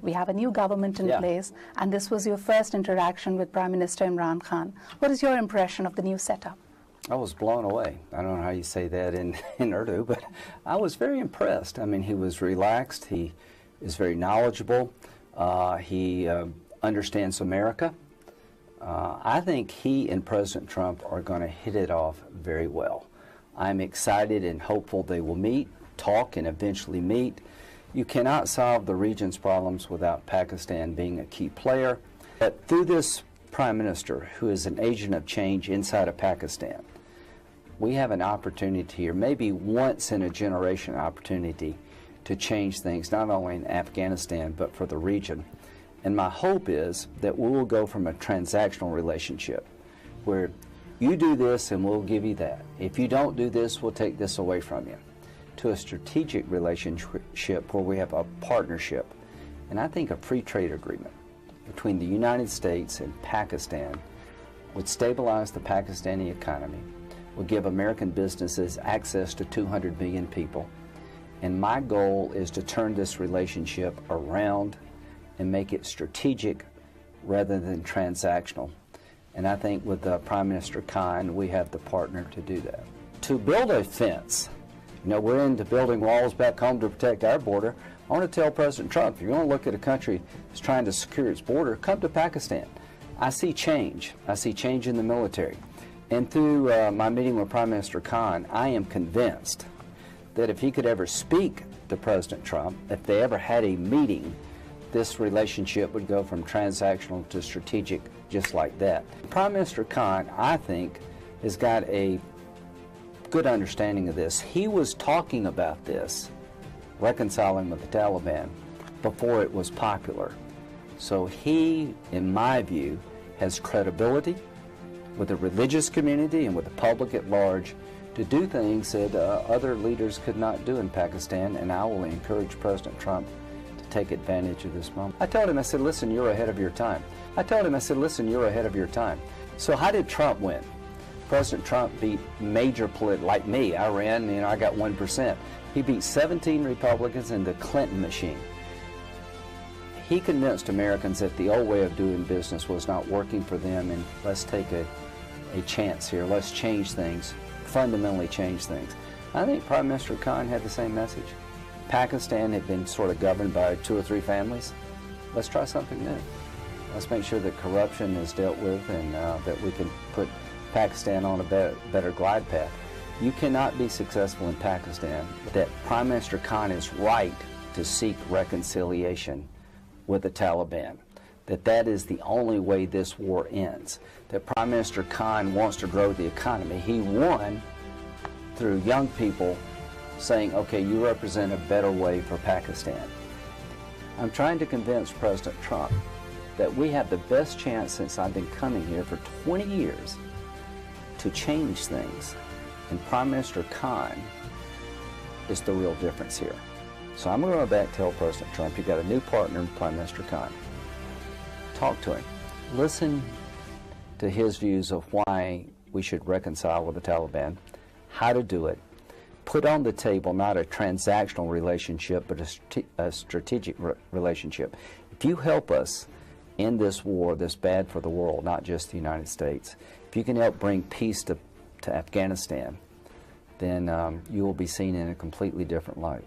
We have a new government in place, and this was your first interaction with Prime Minister Imran Khan. What is your impression of the new setup? I was blown away. I don't know how you say that in Urdu, but I was very impressed. I mean, he was relaxed. He is very knowledgeable. He understands America. I think he and President Trump are going to hit it off very well. I'm excited and hopeful they will meet, talk, and eventually meet. You cannot solve the region's problems without Pakistan being a key player. But through this Prime Minister, who is an agent of change inside of Pakistan, we have an opportunity here, maybe once in a generation opportunity, to change things, not only in Afghanistan, but for the region. And my hope is that we will go from a transactional relationship, where you do this and we'll give you that. If you don't do this, we'll take this away from you, to a strategic relationship where we have a partnership. And I think a free trade agreement between the United States and Pakistan would stabilize the Pakistani economy, would give American businesses access to 200 million people. And my goal is to turn this relationship around and make it strategic rather than transactional. And I think with Prime Minister Khan, we have the partner to do that. To build a fence, you know, we're into building walls back home to protect our border. I want to tell President Trump, if you're going to look at a country that's trying to secure its border, come to Pakistan. I see change. I see change in the military. And through my meeting with Prime Minister Khan, I am convinced that if he could ever speak to President Trump, if they ever had a meeting, this relationship would go from transactional to strategic just like that. Prime Minister Khan, I think, has got a good understanding of this. He was talking about this, reconciling with the Taliban, before it was popular. So he, in my view, has credibility with the religious community and with the public at large to do things that other leaders could not do in Pakistan, and I will encourage President Trump to take advantage of this moment. I told him, I said, listen, you're ahead of your time. I told him, I said, listen, you're ahead of your time. So how did Trump win? President Trump beat major like me. I ran, you know, I got 1%. He beat 17 Republicans in the Clinton machine. He convinced Americans that the old way of doing business was not working for them, and let's take a chance here. Let's change things, fundamentally change things. I think Prime Minister Khan had the same message. Pakistan had been sort of governed by 2 or 3 families. Let's try something new. Let's make sure that corruption is dealt with, and that we can put Pakistan on a better glide path. You cannot be successful in Pakistan. That Prime Minister Khan is right to seek reconciliation with the Taliban. That is the only way this war ends. That Prime Minister Khan wants to grow the economy. He won through young people saying, okay, you represent a better way for Pakistan. I'm trying to convince President Trump that we have the best chance since I've been coming here for 20 years to change things. And Prime Minister Khan is the real difference here. So I'm going to go back and tell President Trump, you've got a new partner in Prime Minister Khan. Talk to him. Listen to his views of why we should reconcile with the Taliban, how to do it. Put on the table not a transactional relationship, but a strategic relationship. If you help us end this war that's bad for the world, not just the United States, if you can help bring peace to Afghanistan, then you will be seen in a completely different light.